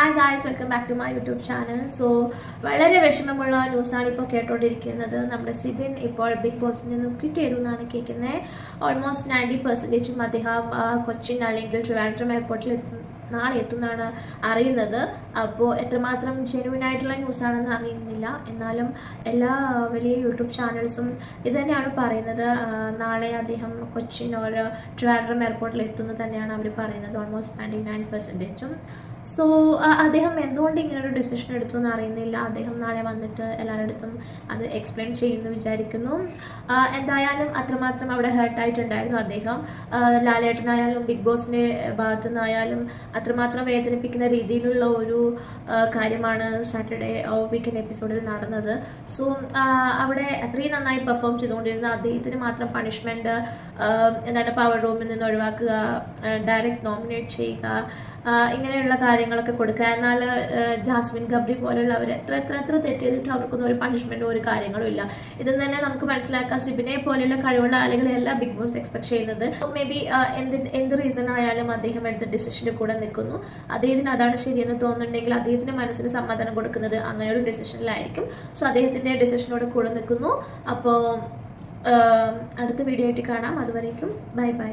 Hi guys, welcome back to my YouTube channel. So വളരെ വിഷമമുള്ള ന്യൂസാണ് ഇപ്പോൾ കേട്ടോണ്ടിരിക്കുന്നത്. നമ്മുടെ സിബിൻ ഇപ്പോൾ ബിഗ് ബോസിൽ നിന്ന് ക്വിറ്റ് ചെയ്തു എന്നാണ് കേൾക്കുന്നത്. ഓൾമോസ്റ്റ് 90% അദ്ദേഹം കൊച്ചിൻ അല്ലെങ്കിൽ ട്രിവാൻഡ്രം എയർപോർട്ടിൽ നാളെ എത്തുന്നതാണ് അറിയുന്നത്. അപ്പോൾ എത്രമാത്രം ജെന്യുവൻ ആയിട്ടുള്ള ന്യൂസാണെന്ന് അറിയുന്നില്ല. എന്നാലും എല്ലാ വലിയ യൂട്യൂബ് ചാനൽസും ഇത് തന്നെയാണ് പറയുന്നത്. നാളെ അദ്ദേഹം കൊച്ചിൻ ഒരു ട്രിവാൻഡ്രം എയർപോർട്ടിൽ എത്തുന്നു തന്നെയാണ് അവർ പറയുന്നത്, ഓൾമോസ്റ്റ് 99%. സോ അദ്ദേഹം എന്തുകൊണ്ട് ഇങ്ങനൊരു ഡിസിഷൻ എടുത്തു എന്ന് അറിയുന്നില്ല. അദ്ദേഹം നാളെ വന്നിട്ട് എല്ലാവരുടെ അടുത്തും അത് എക്സ്പ്ലെയിൻ ചെയ്യുമെന്ന് വിചാരിക്കുന്നു. എന്തായാലും അത്രമാത്രം അവിടെ ഹേർട്ടായിട്ടുണ്ടായിരുന്നു അദ്ദേഹം. ലാലേട്ടനായാലും ബിഗ് ബോസിൻ്റെ ഭാഗത്തു നിന്നായാലും അത്രമാത്രം വേദനിപ്പിക്കുന്ന രീതിയിലുള്ള ഒരു കാര്യമാണ് സാറ്റർഡേ വീക്കെൻഡ് എപ്പിസോഡിൽ നടന്നത്. സോ അവിടെ അത്രയും നന്നായി പെർഫോം ചെയ്തുകൊണ്ടിരുന്ന അദ്ദേഹത്തിന് മാത്രം പണിഷ്മെൻറ്റ്, എന്താണ്, പവർ റൂമിൽ നിന്ന് ഒഴിവാക്കുക, ഡയറക്റ്റ് നോമിനേറ്റ് ചെയ്യുക, ഇങ്ങനെയുള്ള കാര്യങ്ങളൊക്കെ കൊടുക്കുക. എന്നാൽ ജാസ്മിൻ ഗബ്രി പോലുള്ളവർ എത്ര തെറ്റ് ചെയ്തിട്ട് അവർക്കൊന്നും ഒരു പണിഷ്മെൻറ്റോ ഒരു കാര്യങ്ങളും ഇല്ല. ഇത് തന്നെ നമുക്ക് മനസ്സിലാക്കാം. സിബിനെ പോലെയുള്ള കഴിവുള്ള ആളുകളെയല്ല ബിഗ് ബോസ് എക്സ്പെക്ട് ചെയ്യുന്നത്. മേ ബി എന്ത് റീസൺ ആയാലും അദ്ദേഹം എടുത്ത ഡിസിഷൻ്റെ കൂടെ നിൽക്കുന്നു. അദ്ദേഹത്തിന് അതാണ് ശരിയെന്ന് തോന്നുന്നുണ്ടെങ്കിൽ അദ്ദേഹത്തിൻ്റെ മനസ്സിന് സമാധാനം കൊടുക്കുന്നത് അങ്ങനെ ഒരു ഡിസിഷനിലായിരിക്കും. സോ അദ്ദേഹത്തിൻ്റെ ഡിസിഷനോട് കൂടെ നിൽക്കുന്നു. അപ്പോൾ അടുത്ത വീഡിയോ ആയിട്ട് കാണാം. അതുവരേക്കും ബൈ ബൈ.